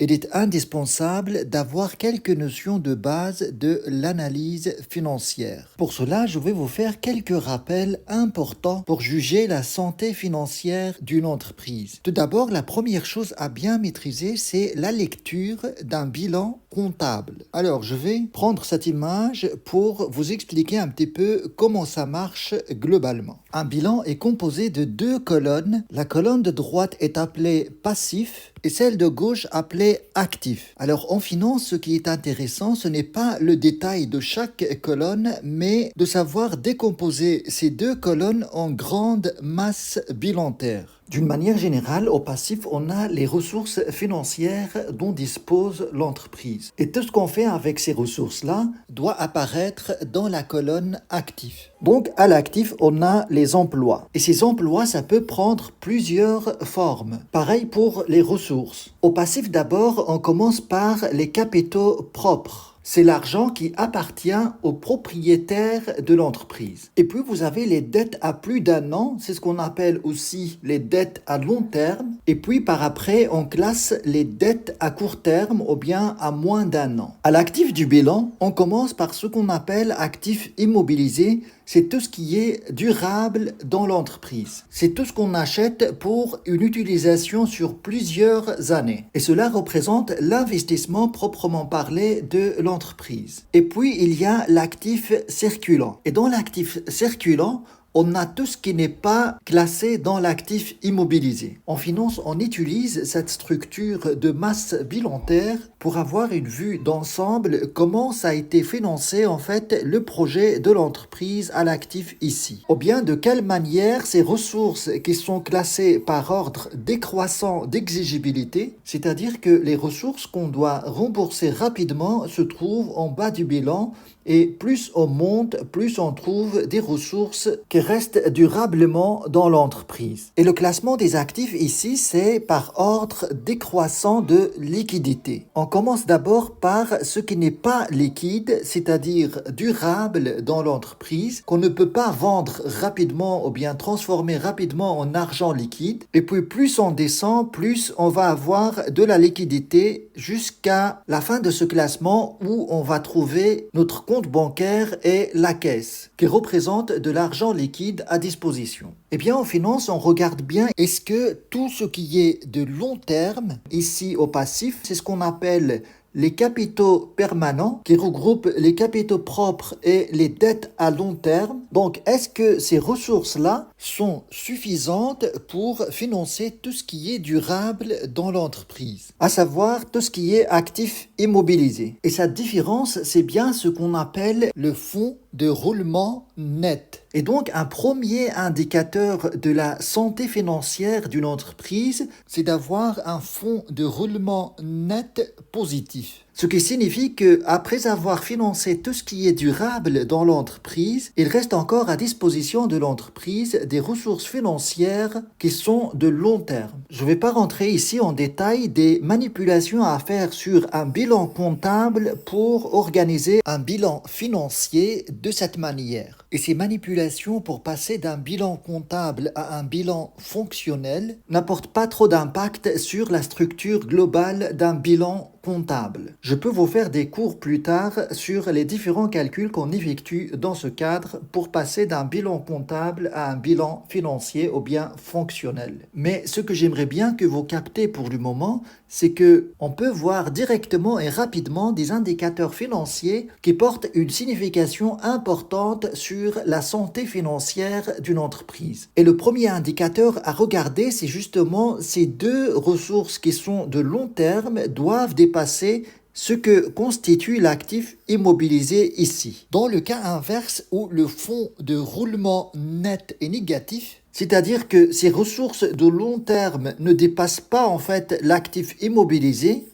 Il est indispensable d'avoir quelques notions de base de l'analyse financière. Pour cela, je vais vous faire quelques rappels importants pour juger la santé financière d'une entreprise. Tout d'abord, la première chose à bien maîtriser, c'est la lecture d'un bilan comptable. Alors, je vais prendre cette image pour vous expliquer un petit peu comment ça marche globalement. Un bilan est composé de deux colonnes. La colonne de droite est appelée passif et celle de gauche appelée actif. Alors en finance, ce qui est intéressant, ce n'est pas le détail de chaque colonne, mais de savoir décomposer ces deux colonnes en grandes masses bilantaires. D'une manière générale, au passif, on a les ressources financières dont dispose l'entreprise. Et tout ce qu'on fait avec ces ressources-là doit apparaître dans la colonne actif. Donc, à l'actif, on a les emplois. Et ces emplois, ça peut prendre plusieurs formes. Pareil pour les ressources. Au passif, d'abord, on commence par les capitaux propres. C'est l'argent qui appartient au propriétaire de l'entreprise. Et puis vous avez les dettes à plus d'un an, c'est ce qu'on appelle aussi les dettes à long terme. Et puis par après, on classe les dettes à court terme ou bien à moins d'un an. À l'actif du bilan, on commence par ce qu'on appelle actifs immobilisés. C'est tout ce qui est durable dans l'entreprise. C'est tout ce qu'on achète pour une utilisation sur plusieurs années. Et cela représente l'investissement proprement parlé de l'entreprise. Et puis, il y a l'actif circulant. Et dans l'actif circulant, on a tout ce qui n'est pas classé dans l'actif immobilisé. En finance, on utilise cette structure de masse bilantaire pour avoir une vue d'ensemble comment ça a été financé en fait le projet de l'entreprise à l'actif ici. Ou bien de quelle manière ces ressources qui sont classées par ordre décroissant d'exigibilité, c'est-à-dire que les ressources qu'on doit rembourser rapidement se trouvent en bas du bilan et plus on monte, plus on trouve des ressources qui restent durablement dans l'entreprise. Et le classement des actifs ici, c'est par ordre décroissant de liquidité. On commence d'abord par ce qui n'est pas liquide, c'est-à-dire durable dans l'entreprise, qu'on ne peut pas vendre rapidement ou bien transformer rapidement en argent liquide. Et puis plus on descend, plus on va avoir de la liquidité jusqu'à la fin de ce classement où on va trouver notre compte bancaire et la caisse, qui représente de l'argent liquide à disposition. Eh bien, en finance, on regarde bien, est-ce que tout ce qui est de long terme, ici au passif, c'est ce qu'on appelle les capitaux permanents qui regroupent les capitaux propres et les dettes à long terme. Donc, est-ce que ces ressources-là sont suffisantes pour financer tout ce qui est durable dans l'entreprise, à savoir tout ce qui est actif immobilisé. Et sa différence, c'est bien ce qu'on appelle le fonds de roulement net. Et donc, un premier indicateur de la santé financière d'une entreprise, c'est d'avoir un fonds de roulement net positif. Ce qui signifie que après avoir financé tout ce qui est durable dans l'entreprise, il reste encore à disposition de l'entreprise des ressources financières qui sont de long terme. Je ne vais pas rentrer ici en détail des manipulations à faire sur un bilan comptable pour organiser un bilan financier de cette manière. Et ces manipulations pour passer d'un bilan comptable à un bilan fonctionnel n'apportent pas trop d'impact sur la structure globale d'un bilan comptable. Je peux vous faire des cours plus tard sur les différents calculs qu'on effectue dans ce cadre pour passer d'un bilan comptable à un bilan financier ou bien fonctionnel. Mais ce que j'aimerais bien que vous captez pour le moment, c'est que on peut voir directement et rapidement des indicateurs financiers qui portent une signification importante sur la santé financière d'une entreprise. Et le premier indicateur à regarder, c'est justement ces deux ressources qui sont de long terme doivent dépasser ce que constitue l'actif immobilisé ici. Dans le cas inverse où le fonds de roulement net est négatif, c'est-à-dire que ces ressources de long terme ne dépassent pas en fait l'actif immobilisé,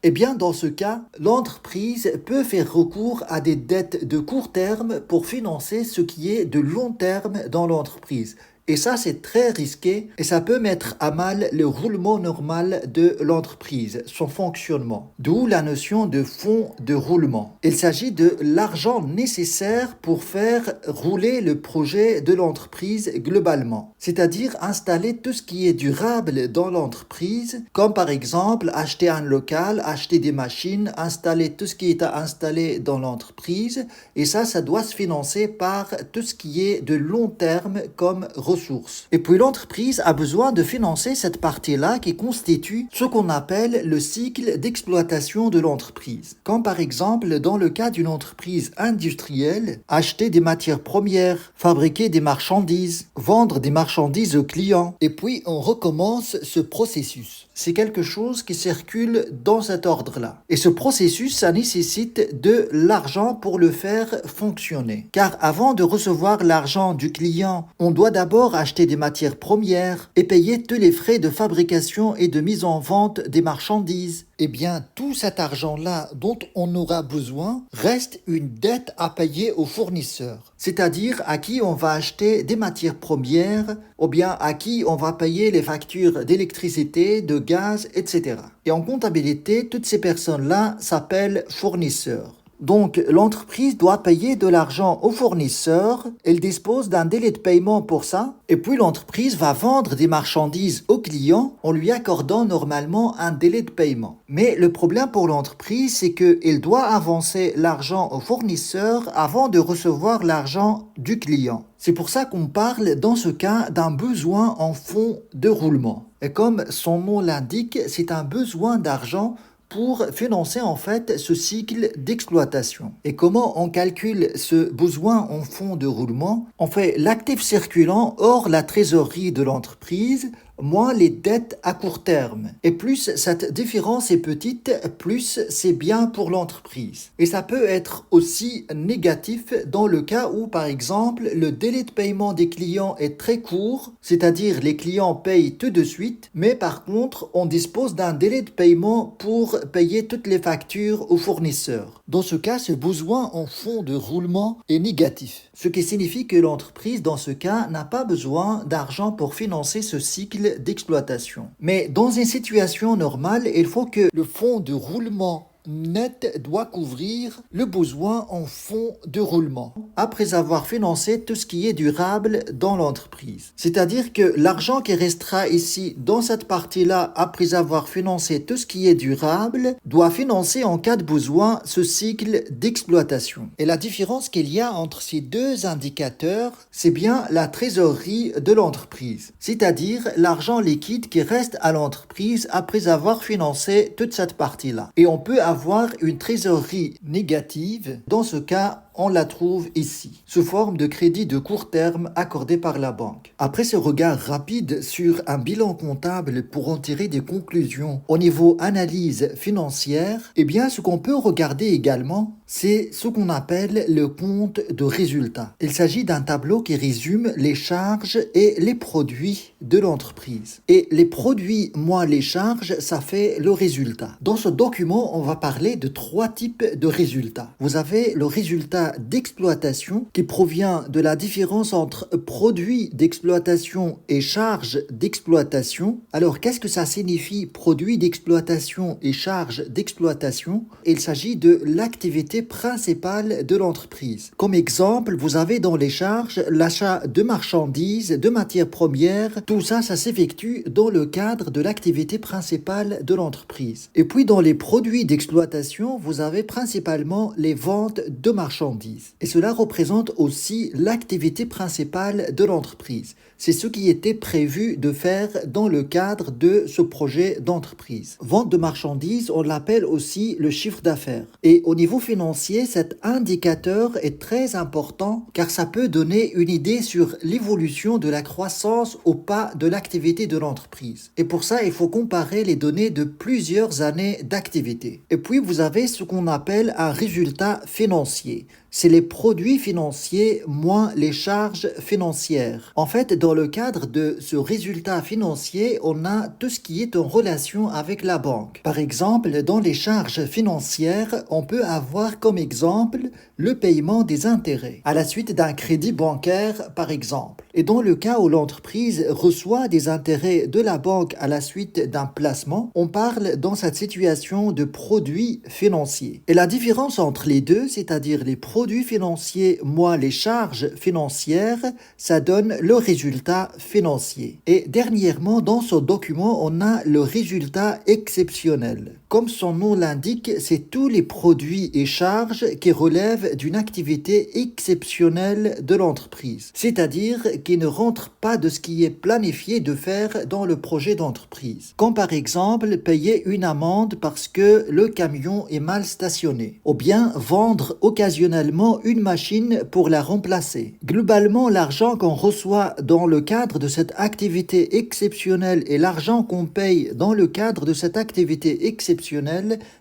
eh bien, dans ce cas, l'entreprise peut faire recours à des dettes de court terme pour financer ce qui est de long terme dans l'entreprise. Et ça, c'est très risqué et ça peut mettre à mal le roulement normal de l'entreprise, son fonctionnement. D'où la notion de fonds de roulement. Il s'agit de l'argent nécessaire pour faire rouler le projet de l'entreprise globalement. C'est-à-dire installer tout ce qui est durable dans l'entreprise, comme par exemple acheter un local, acheter des machines, installer tout ce qui est à installer dans l'entreprise. Et ça doit se financer par tout ce qui est de long terme comme ressources. Et puis l'entreprise a besoin de financer cette partie-là qui constitue ce qu'on appelle le cycle d'exploitation de l'entreprise. Comme par exemple dans le cas d'une entreprise industrielle, acheter des matières premières, fabriquer des marchandises, vendre des marchandises aux clients. Et puis on recommence ce processus. C'est quelque chose qui circule dans cet ordre-là. Et ce processus, ça nécessite de l'argent pour le faire fonctionner. Car avant de recevoir l'argent du client, on doit d'abord acheter des matières premières et payer tous les frais de fabrication et de mise en vente des marchandises. Eh bien, tout cet argent-là dont on aura besoin reste une dette à payer aux fournisseurs. C'est-à-dire à qui on va acheter des matières premières ou bien à qui on va payer les factures d'électricité, de gaz, etc. Et en comptabilité, toutes ces personnes-là s'appellent fournisseurs. Donc, l'entreprise doit payer de l'argent aux fournisseurs, elle dispose d'un délai de paiement pour ça, et puis l'entreprise va vendre des marchandises aux clients en lui accordant normalement un délai de paiement. Mais le problème pour l'entreprise, c'est qu'elle doit avancer l'argent aux fournisseurs avant de recevoir l'argent du client. C'est pour ça qu'on parle dans ce cas d'un besoin en fonds de roulement. Et comme son nom l'indique, c'est un besoin d'argent pour financer en fait ce cycle d'exploitation. Et comment on calcule ce besoin en fonds de roulement? On fait l'actif circulant hors la trésorerie de l'entreprise moins les dettes à court terme. Et plus cette différence est petite, plus c'est bien pour l'entreprise. Et ça peut être aussi négatif dans le cas où, par exemple, le délai de paiement des clients est très court, c'est-à-dire les clients payent tout de suite, mais par contre, on dispose d'un délai de paiement pour payer toutes les factures aux fournisseurs. Dans ce cas, ce besoin en fonds de roulement est négatif. Ce qui signifie que l'entreprise, dans ce cas, n'a pas besoin d'argent pour financer ce cycle d'exploitation. Mais dans une situation normale, il faut que le fonds de roulement net doit couvrir le besoin en fonds de roulement après avoir financé tout ce qui est durable dans l'entreprise. C'est-à-dire que l'argent qui restera ici dans cette partie-là après avoir financé tout ce qui est durable doit financer en cas de besoin ce cycle d'exploitation. Et la différence qu'il y a entre ces deux indicateurs, c'est bien la trésorerie de l'entreprise, c'est-à-dire l'argent liquide qui reste à l'entreprise après avoir financé toute cette partie-là. Et on peut avoir une trésorerie négative. Dans ce cas, on la trouve ici, sous forme de crédit de court terme accordé par la banque. Après ce regard rapide sur un bilan comptable pour en tirer des conclusions au niveau analyse financière, eh bien ce qu'on peut regarder également, c'est ce qu'on appelle le compte de résultat. Il s'agit d'un tableau qui résume les charges et les produits de l'entreprise. Et les produits moins les charges, ça fait le résultat. Dans ce document, on va parler de 3 types de résultats. Vous avez le résultat d'exploitation qui provient de la différence entre produits d'exploitation et charges d'exploitation. Alors, qu'est-ce que ça signifie produits d'exploitation et charges d'exploitation? Il s'agit de l'activité principale de l'entreprise. Comme exemple, vous avez dans les charges l'achat de marchandises, de matières premières. Tout ça, ça s'effectue dans le cadre de l'activité principale de l'entreprise. Et puis, dans les produits d'exploitation, vous avez principalement les ventes de marchandises. Et cela représente aussi l'activité principale de l'entreprise. C'est ce qui était prévu de faire dans le cadre de ce projet d'entreprise. Vente de marchandises, on l'appelle aussi le chiffre d'affaires. Et au niveau financier, cet indicateur est très important car ça peut donner une idée sur l'évolution de la croissance au pas de l'activité de l'entreprise. Et pour ça, il faut comparer les données de plusieurs années d'activité. Et puis, vous avez ce qu'on appelle un résultat financier. C'est les produits financiers moins les charges financières. En fait, dans dans le cadre de ce résultat financier, on a tout ce qui est en relation avec la banque. Par exemple, dans les charges financières, on peut avoir comme exemple le paiement des intérêts à la suite d'un crédit bancaire, par exemple. Et dans le cas où l'entreprise reçoit des intérêts de la banque à la suite d'un placement, on parle dans cette situation de produits financiers. Et la différence entre les deux, c'est-à-dire les produits financiers moins les charges financières, ça donne le résultat financier. Et dernièrement, dans ce document, on a le résultat exceptionnel. Comme son nom l'indique, c'est tous les produits et charges qui relèvent d'une activité exceptionnelle de l'entreprise, c'est-à-dire qui ne rentrent pas de ce qui est planifié de faire dans le projet d'entreprise. Comme par exemple payer une amende parce que le camion est mal stationné, ou bien vendre occasionnellement une machine pour la remplacer. Globalement, l'argent qu'on reçoit dans le cadre de cette activité exceptionnelle et l'argent qu'on paye dans le cadre de cette activité exceptionnelle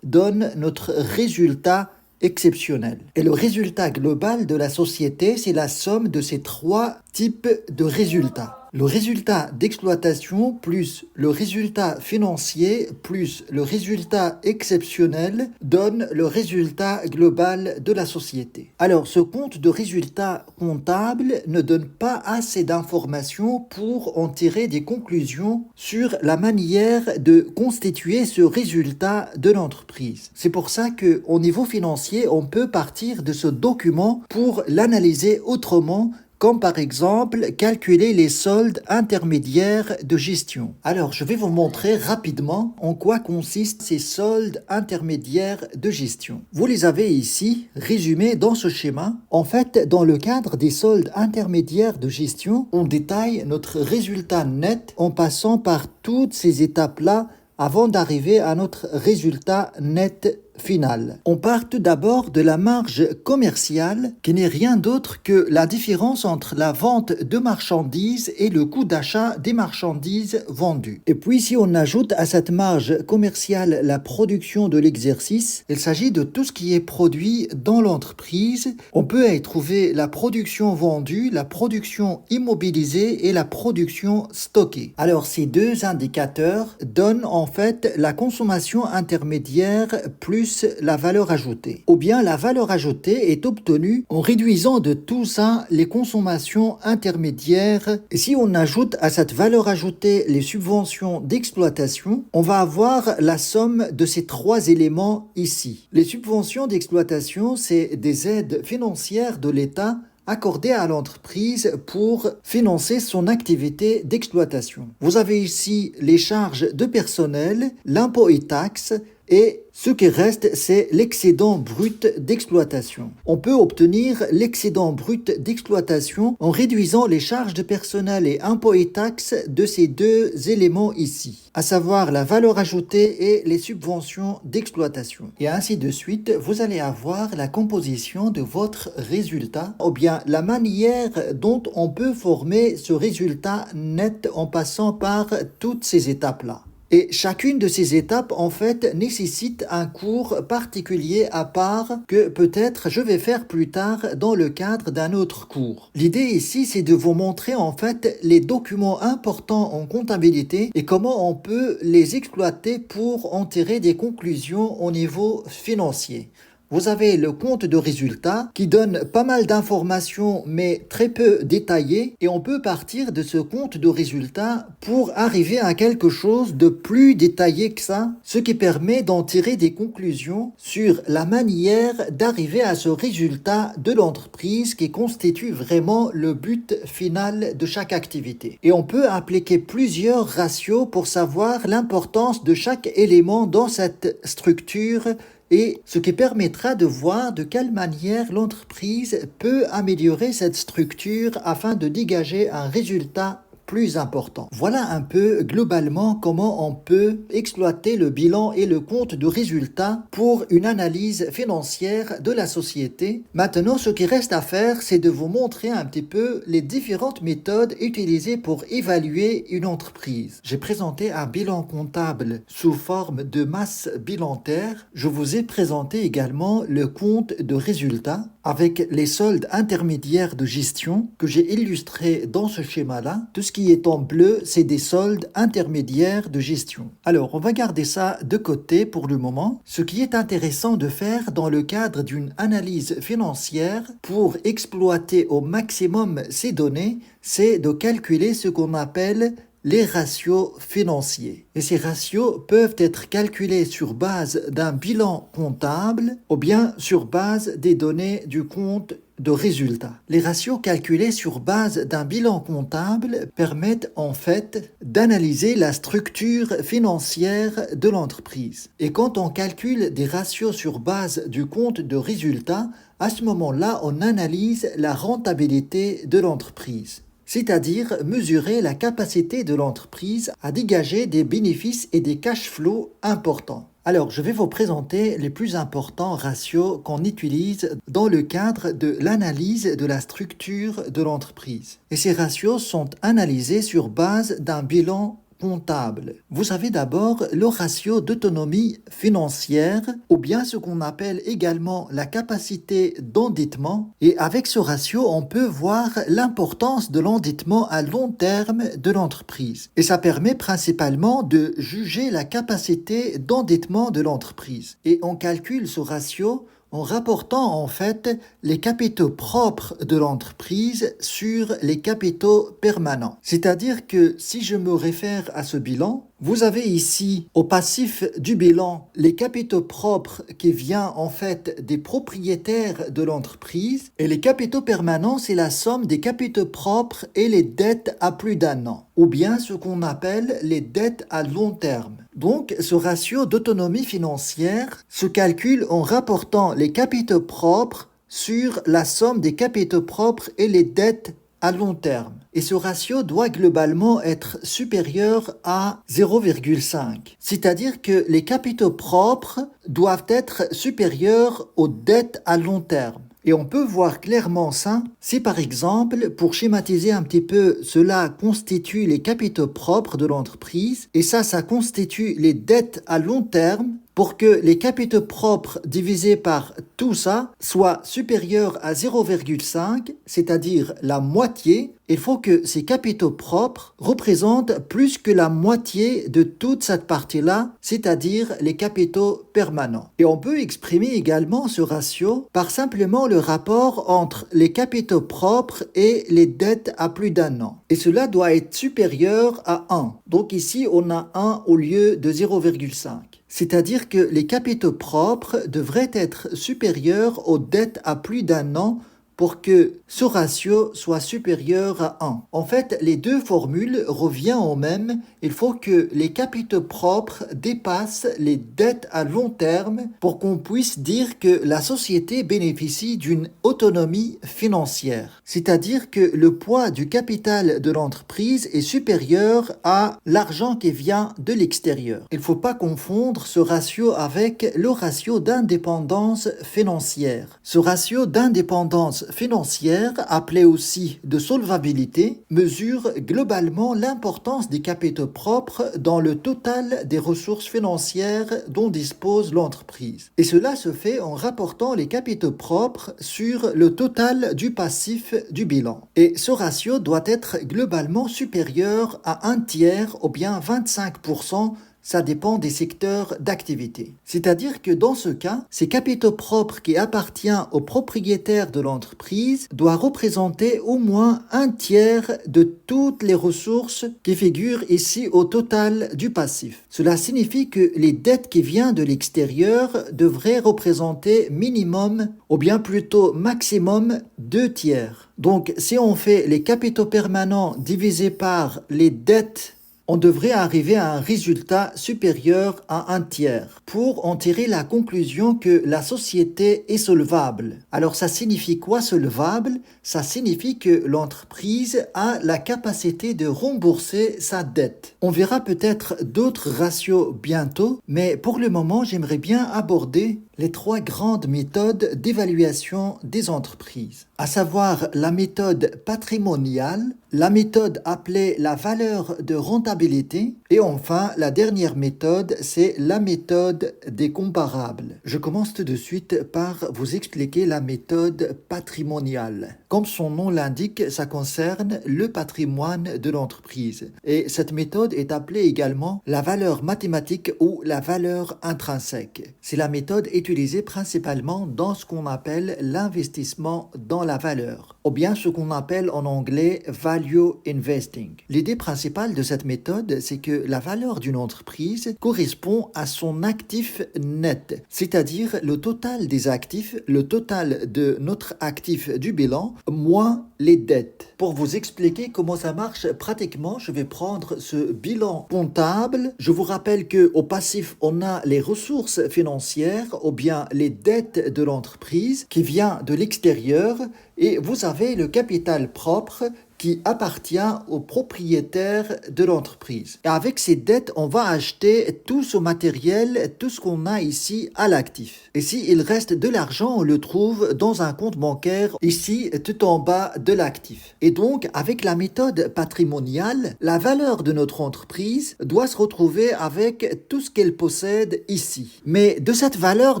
donne notre résultat exceptionnel. Et le résultat global de la société, c'est la somme de ces trois types de résultats. Le résultat d'exploitation plus le résultat financier plus le résultat exceptionnel donne le résultat global de la société. Alors, ce compte de résultat comptable ne donne pas assez d'informations pour en tirer des conclusions sur la manière de constituer ce résultat de l'entreprise. C'est pour ça qu'au niveau financier, on peut partir de ce document pour l'analyser autrement, comme par exemple calculer les soldes intermédiaires de gestion. Alors, je vais vous montrer rapidement en quoi consistent ces soldes intermédiaires de gestion. Vous les avez ici résumés dans ce schéma. En fait, dans le cadre des soldes intermédiaires de gestion, on détaille notre résultat net en passant par toutes ces étapes-là avant d'arriver à notre résultat net final. On part tout d'abord de la marge commerciale qui n'est rien d'autre que la différence entre la vente de marchandises et le coût d'achat des marchandises vendues. Et puis si on ajoute à cette marge commerciale la production de l'exercice, il s'agit de tout ce qui est produit dans l'entreprise. On peut y trouver la production vendue, la production immobilisée et la production stockée. Alors ces deux indicateurs donnent en fait la consommation intermédiaire plus la valeur ajoutée. Ou bien la valeur ajoutée est obtenue en réduisant de tout ça les consommations intermédiaires. Et si on ajoute à cette valeur ajoutée les subventions d'exploitation, on va avoir la somme de ces trois éléments ici. Les subventions d'exploitation, c'est des aides financières de l'État accordées à l'entreprise pour financer son activité d'exploitation. Vous avez ici les charges de personnel, l'impôt et taxes, et ce qui reste, c'est l'excédent brut d'exploitation. On peut obtenir l'excédent brut d'exploitation en réduisant les charges de personnel et impôts et taxes de ces deux éléments ici, à savoir la valeur ajoutée et les subventions d'exploitation. Et ainsi de suite, vous allez avoir la composition de votre résultat, ou bien la manière dont on peut former ce résultat net en passant par toutes ces étapes-là. Et chacune de ces étapes, en fait, nécessite un cours particulier à part que peut-être je vais faire plus tard dans le cadre d'un autre cours. L'idée ici, c'est de vous montrer en fait les documents importants en comptabilité et comment on peut les exploiter pour en tirer des conclusions au niveau financier. Vous avez le compte de résultat qui donne pas mal d'informations mais très peu détaillées et on peut partir de ce compte de résultat pour arriver à quelque chose de plus détaillé que ça, ce qui permet d'en tirer des conclusions sur la manière d'arriver à ce résultat de l'entreprise qui constitue vraiment le but final de chaque activité. Et on peut appliquer plusieurs ratios pour savoir l'importance de chaque élément dans cette structure et ce qui permettra de voir de quelle manière l'entreprise peut améliorer cette structure afin de dégager un résultat plus important. Voilà un peu globalement comment on peut exploiter le bilan et le compte de résultat pour une analyse financière de la société. Maintenant, ce qui reste à faire, c'est de vous montrer un petit peu les différentes méthodes utilisées pour évaluer une entreprise. J'ai présenté un bilan comptable sous forme de masse bilantaire. Je vous ai présenté également le compte de résultat. avec les soldes intermédiaires de gestion que j'ai illustrés dans ce schéma-là. Tout ce qui est en bleu, c'est des soldes intermédiaires de gestion. Alors, on va garder ça de côté pour le moment. Ce qui est intéressant de faire dans le cadre d'une analyse financière pour exploiter au maximum ces données, c'est de calculer ce qu'on appelle les ratios financiers. Et ces ratios peuvent être calculés sur base d'un bilan comptable ou bien sur base des données du compte de résultats. Les ratios calculés sur base d'un bilan comptable permettent en fait d'analyser la structure financière de l'entreprise. Et quand on calcule des ratios sur base du compte de résultats, à ce moment-là, on analyse la rentabilité de l'entreprise, c'est-à-dire mesurer la capacité de l'entreprise à dégager des bénéfices et des cash flows importants. Alors, je vais vous présenter les plus importants ratios qu'on utilise dans le cadre de l'analyse de la structure de l'entreprise. Et ces ratios sont analysés sur base d'un bilan comptable. Vous avez d'abord le ratio d'autonomie financière ou bien ce qu'on appelle également la capacité d'endettement. Et avec ce ratio, on peut voir l'importance de l'endettement à long terme de l'entreprise. Et ça permet principalement de juger la capacité d'endettement de l'entreprise. Et on calcule ce ratio en rapportant en fait les capitaux propres de l'entreprise sur les capitaux permanents. C'est-à-dire que si je me réfère à ce bilan, vous avez ici au passif du bilan les capitaux propres qui viennent en fait des propriétaires de l'entreprise et les capitaux permanents, c'est la somme des capitaux propres et les dettes à plus d'un an ou bien ce qu'on appelle les dettes à long terme. Donc, ce ratio d'autonomie financière se calcule en rapportant les capitaux propres sur la somme des capitaux propres et les dettes à long terme. Et ce ratio doit globalement être supérieur à 0,5. C'est-à-dire que les capitaux propres doivent être supérieurs aux dettes à long terme. Et on peut voir clairement ça si par exemple, pour schématiser un petit peu, cela constitue les capitaux propres de l'entreprise et ça constitue les dettes à long terme. Pour que les capitaux propres divisés par tout ça soient supérieurs à 0,5, c'est-à-dire la moitié, il faut que ces capitaux propres représentent plus que la moitié de toute cette partie-là, c'est-à-dire les capitaux permanents. Et on peut exprimer également ce ratio par simplement le rapport entre les capitaux propres et les dettes à plus d'un an. Et cela doit être supérieur à 1. Donc ici, on a 1 au lieu de 0,5. C'est-à-dire que les capitaux propres devraient être supérieurs aux dettes à plus d'un an pour que ce ratio soit supérieur à 1. En fait, les deux formules reviennent au même. Il faut que les capitaux propres dépassent les dettes à long terme pour qu'on puisse dire que la société bénéficie d'une autonomie financière. C'est-à-dire que le poids du capital de l'entreprise est supérieur à l'argent qui vient de l'extérieur. Il ne faut pas confondre ce ratio avec le ratio d'indépendance financière. Ce ratio d'indépendance financière, appelée aussi de solvabilité, mesure globalement l'importance des capitaux propres dans le total des ressources financières dont dispose l'entreprise. Et cela se fait en rapportant les capitaux propres sur le total du passif du bilan. Et ce ratio doit être globalement supérieur à 1/3 ou bien 25%. Ça dépend des secteurs d'activité. C'est-à-dire que dans ce cas, ces capitaux propres qui appartiennent aux propriétaires de l'entreprise doivent représenter au moins 1/3 de toutes les ressources qui figurent ici au total du passif. Cela signifie que les dettes qui viennent de l'extérieur devraient représenter minimum, ou bien plutôt maximum, 2/3. Donc si on fait les capitaux permanents divisés par les dettes, on devrait arriver à un résultat supérieur à 1/3 pour en tirer la conclusion que la société est solvable. Alors ça signifie quoi solvable? Ça signifie que l'entreprise a la capacité de rembourser sa dette. On verra peut-être d'autres ratios bientôt, mais pour le moment j'aimerais bien aborder les 3 grandes méthodes d'évaluation des entreprises, à savoir la méthode patrimoniale, la méthode appelée la valeur de rentabilité et enfin la dernière méthode, c'est la méthode des comparables. Je commence tout de suite par vous expliquer la méthode patrimoniale. Comme son nom l'indique, ça concerne le patrimoine de l'entreprise. Et cette méthode est appelée également la valeur mathématique ou la valeur intrinsèque. C'est la méthode utilisée principalement dans ce qu'on appelle l'investissement dans la valeur, ou bien ce qu'on appelle en anglais value investing. L'idée principale de cette méthode, c'est que la valeur d'une entreprise correspond à son actif net, c'est-à-dire le total des actifs, le total de notre actif du bilan, moins les dettes. Pour vous expliquer comment ça marche pratiquement, je vais prendre ce bilan comptable. Je vous rappelle qu'au passif, on a les ressources financières ou bien les dettes de l'entreprise qui vient de l'extérieur et vous avez le capital propre qui appartient au propriétaire de l'entreprise. Et avec ces dettes, on va acheter tout ce matériel, tout ce qu'on a ici à l'actif. Et s'il reste de l'argent, on le trouve dans un compte bancaire ici, tout en bas de l'actif. Et donc, avec la méthode patrimoniale, la valeur de notre entreprise doit se retrouver avec tout ce qu'elle possède ici. Mais de cette valeur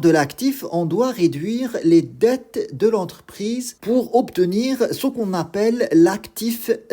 de l'actif, on doit réduire les dettes de l'entreprise pour obtenir ce qu'on appelle l'actif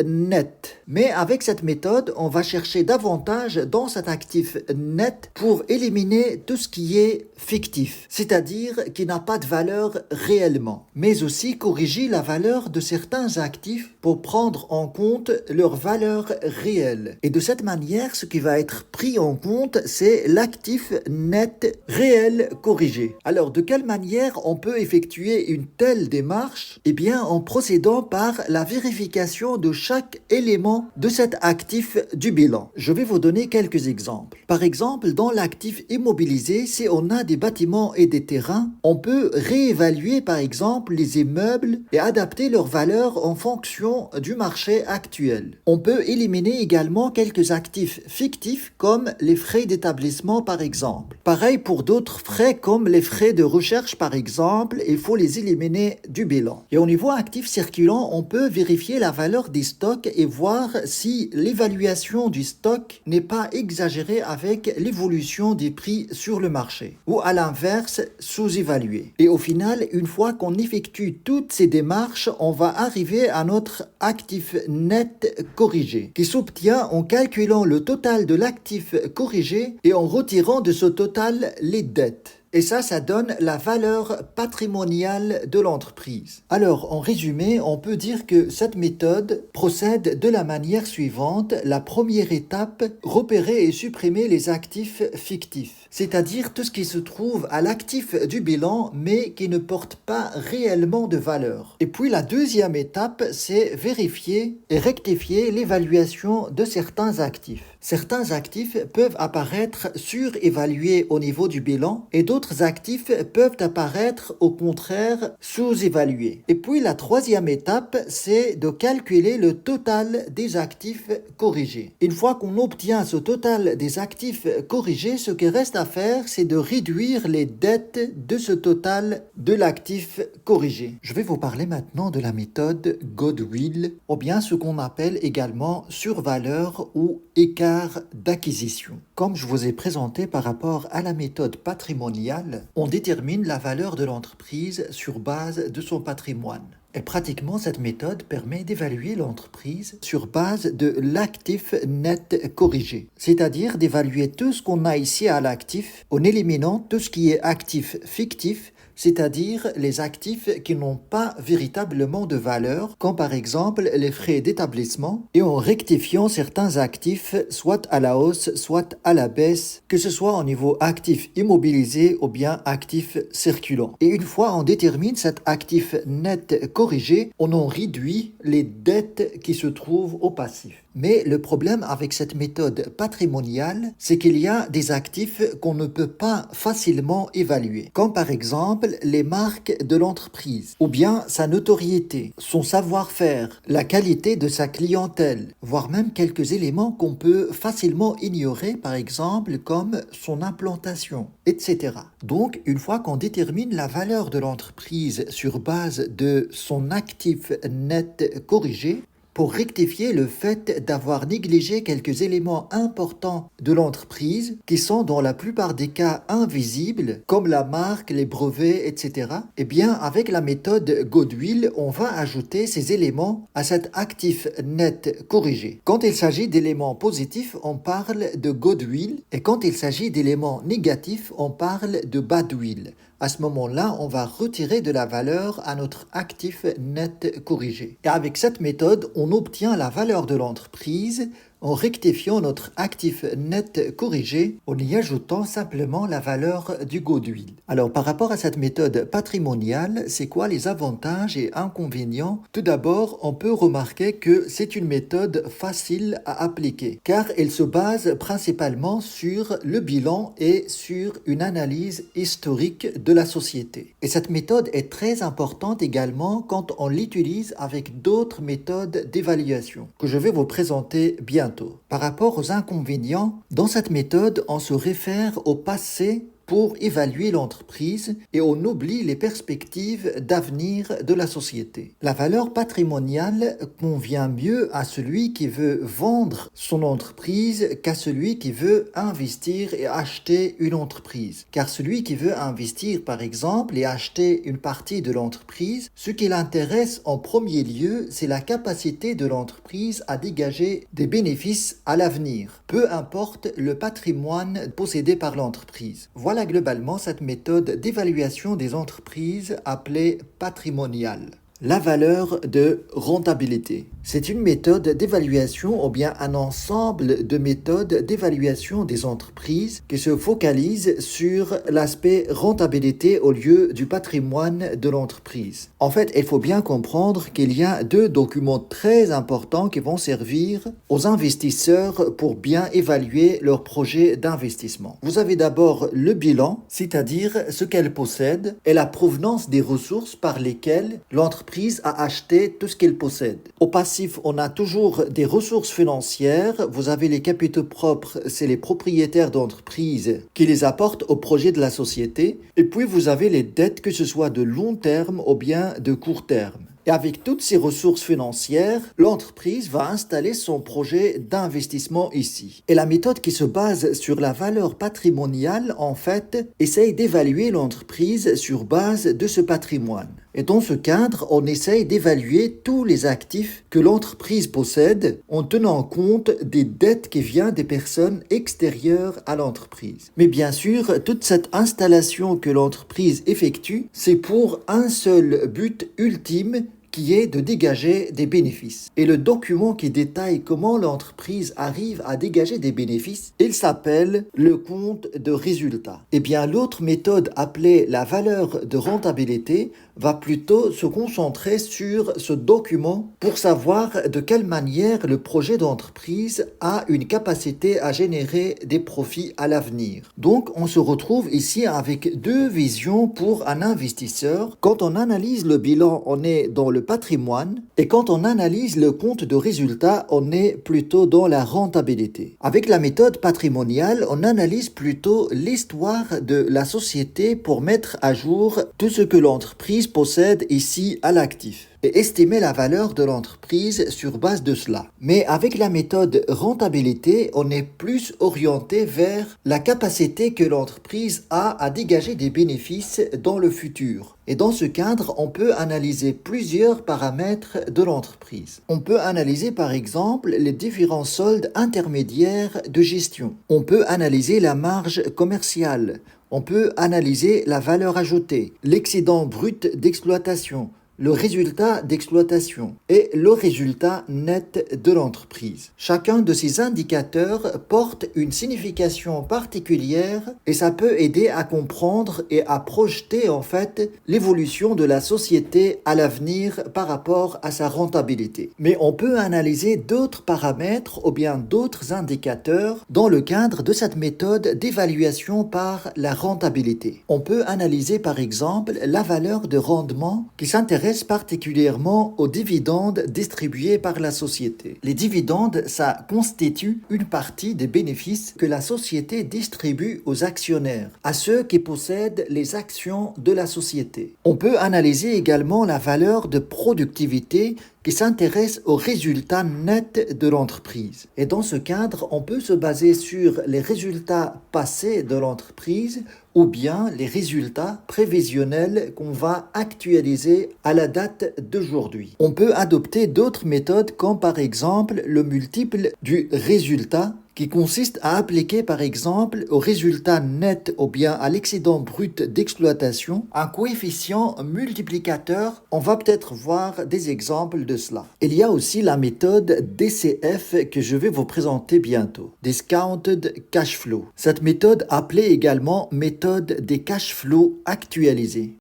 net. Mais avec cette méthode, on va chercher davantage dans cet actif net pour éliminer tout ce qui est fictif, c'est-à-dire qui n'a pas de valeur réellement, mais aussi corriger la valeur de certains actifs pour prendre en compte leur valeur réelle. Et de cette manière, ce qui va être pris en compte, c'est l'actif net réel corrigé. Alors, de quelle manière on peut effectuer une telle démarche? Eh bien, en procédant par la vérification de chaque élément de cet actif du bilan. Je vais vous donner quelques exemples. Par exemple, dans l'actif immobilisé, si on a des bâtiments et des terrains, on peut réévaluer par exemple les immeubles et adapter leur valeur en fonction du marché actuel. On peut éliminer également quelques actifs fictifs comme les frais d'établissement par exemple. Pareil pour d'autres frais comme les frais de recherche par exemple, il faut les éliminer du bilan. Et au niveau actif circulant, on peut vérifier la valeur des stocks et voir si l'évaluation du stock n'est pas exagérée avec l'évolution des prix sur le marché ou à l'inverse sous-évaluée. Et au final, une fois qu'on effectue toutes ces démarches, on va arriver à notre actif net corrigé qui s'obtient en calculant le total de l'actif corrigé et en retirant de ce total les dettes. Et ça donne la valeur patrimoniale de l'entreprise. Alors, en résumé, on peut dire que cette méthode procède de la manière suivante. La première étape, repérer et supprimer les actifs fictifs, c'est-à-dire tout ce qui se trouve à l'actif du bilan, mais qui ne porte pas réellement de valeur. Et puis, la deuxième étape, c'est vérifier et rectifier l'évaluation de certains actifs. Certains actifs peuvent apparaître surévalués au niveau du bilan et d'autres actifs peuvent apparaître au contraire sous-évalués. Et puis la troisième étape, c'est de calculer le total des actifs corrigés. Une fois qu'on obtient ce total des actifs corrigés, ce qui reste à faire, c'est de réduire les dettes de ce total de l'actif corrigé. Je vais vous parler maintenant de la méthode Goodwill, ou bien ce qu'on appelle également survaleur ou écart d'acquisition. Comme je vous ai présenté par rapport à la méthode patrimoniale, on détermine la valeur de l'entreprise sur base de son patrimoine. Et pratiquement, cette méthode permet d'évaluer l'entreprise sur base de l'actif net corrigé, c'est-à-dire d'évaluer tout ce qu'on a ici à l'actif en éliminant tout ce qui est actif fictif, c'est-à-dire les actifs qui n'ont pas véritablement de valeur, comme par exemple les frais d'établissement, et en rectifiant certains actifs, soit à la hausse, soit à la baisse, que ce soit au niveau actif immobilisé ou bien actif circulant. Et une fois on détermine cet actif net corrigé, on en réduit les dettes qui se trouvent au passif. Mais le problème avec cette méthode patrimoniale, c'est qu'il y a des actifs qu'on ne peut pas facilement évaluer, comme par exemple les marques de l'entreprise, ou bien sa notoriété, son savoir-faire, la qualité de sa clientèle, voire même quelques éléments qu'on peut facilement ignorer, par exemple comme son implantation, etc. Donc, une fois qu'on détermine la valeur de l'entreprise sur base de son actif net corrigé, pour rectifier le fait d'avoir négligé quelques éléments importants de l'entreprise qui sont dans la plupart des cas invisibles, comme la marque, les brevets, etc. Eh bien, avec la méthode Goodwill, on va ajouter ces éléments à cet actif net corrigé. Quand il s'agit d'éléments positifs, on parle de Goodwill, et quand il s'agit d'éléments négatifs, on parle de Badwill. À ce moment-là, on va retirer de la valeur à notre actif net corrigé. Et avec cette méthode, on obtient la valeur de l'entreprise en rectifiant notre actif net corrigé en y ajoutant simplement la valeur du goodwill. Alors par rapport à cette méthode patrimoniale, c'est quoi les avantages et inconvénients? Tout d'abord, on peut remarquer que c'est une méthode facile à appliquer car elle se base principalement sur le bilan et sur une analyse historique de la société. Et cette méthode est très importante également quand on l'utilise avec d'autres méthodes d'évaluation que je vais vous présenter bientôt. Par rapport aux inconvénients, dans cette méthode, on se réfère au passé pour évaluer l'entreprise et on oublie les perspectives d'avenir de la société. La valeur patrimoniale convient mieux à celui qui veut vendre son entreprise qu'à celui qui veut investir et acheter une entreprise. Car celui qui veut investir, par exemple, et acheter une partie de l'entreprise, ce qui l'intéresse en premier lieu, c'est la capacité de l'entreprise à dégager des bénéfices à l'avenir, peu importe le patrimoine possédé par l'entreprise. Voilà globalement cette méthode d'évaluation des entreprises appelée patrimoniale. La valeur de rentabilité. C'est une méthode d'évaluation ou bien un ensemble de méthodes d'évaluation des entreprises qui se focalise sur l'aspect rentabilité au lieu du patrimoine de l'entreprise. En fait, il faut bien comprendre qu'il y a deux documents très importants qui vont servir aux investisseurs pour bien évaluer leur projet d'investissement. Vous avez d'abord le bilan, c'est-à-dire ce qu'elle possède et la provenance des ressources par lesquelles l'entreprise a acheté tout ce qu'elle possède. Au passif, on a toujours des ressources financières. Vous avez les capitaux propres, c'est les propriétaires d'entreprise qui les apportent au projet de la société. Et puis, vous avez les dettes, que ce soit de long terme ou bien de court terme. Et avec toutes ces ressources financières, l'entreprise va installer son projet d'investissement ici. Et la méthode qui se base sur la valeur patrimoniale, en fait, essaye d'évaluer l'entreprise sur base de ce patrimoine. Et dans ce cadre, on essaye d'évaluer tous les actifs que l'entreprise possède en tenant compte des dettes qui viennent des personnes extérieures à l'entreprise. Mais bien sûr, toute cette installation que l'entreprise effectue, c'est pour un seul but ultime, qui est de dégager des bénéfices. Et le document qui détaille comment l'entreprise arrive à dégager des bénéfices, il s'appelle le compte de résultat. Et bien l'autre méthode appelée la valeur de rentabilité va plutôt se concentrer sur ce document pour savoir de quelle manière le projet d'entreprise a une capacité à générer des profits à l'avenir. Donc on se retrouve ici avec deux visions pour un investisseur. Quand on analyse le bilan, on est dans le patrimoine et quand on analyse le compte de résultat, on est plutôt dans la rentabilité. Avec la méthode patrimoniale, on analyse plutôt l'histoire de la société pour mettre à jour tout ce que l'entreprise possède ici à l'actif et estimer la valeur de l'entreprise sur base de cela. Mais avec la méthode rentabilité, on est plus orienté vers la capacité que l'entreprise a à dégager des bénéfices dans le futur. Et dans ce cadre, on peut analyser plusieurs paramètres de l'entreprise. On peut analyser par exemple les différents soldes intermédiaires de gestion. On peut analyser la marge commerciale. On peut analyser la valeur ajoutée, l'excédent brut d'exploitation, le résultat d'exploitation et le résultat net de l'entreprise. Chacun de ces indicateurs porte une signification particulière et ça peut aider à comprendre et à projeter en fait l'évolution de la société à l'avenir par rapport à sa rentabilité. Mais on peut analyser d'autres paramètres ou bien d'autres indicateurs dans le cadre de cette méthode d'évaluation par la rentabilité. On peut analyser par exemple la valeur de rendement qui s'intéresse particulièrement aux dividendes distribués par la société. Les dividendes, ça constitue une partie des bénéfices que la société distribue aux actionnaires, à ceux qui possèdent les actions de la société. On peut analyser également la valeur de productivité qui s'intéresse aux résultats nets de l'entreprise. Et dans ce cadre, on peut se baser sur les résultats passés de l'entreprise ou bien les résultats prévisionnels qu'on va actualiser à la date d'aujourd'hui. On peut adopter d'autres méthodes comme par exemple le multiple du résultat qui consiste à appliquer par exemple au résultat net ou bien à l'excédent brut d'exploitation un coefficient multiplicateur. On va peut-être voir des exemples de cela. Il y a aussi la méthode DCF que je vais vous présenter bientôt, Discounted Cash Flow. Cette méthode appelée également méthode des cash flows actualisés.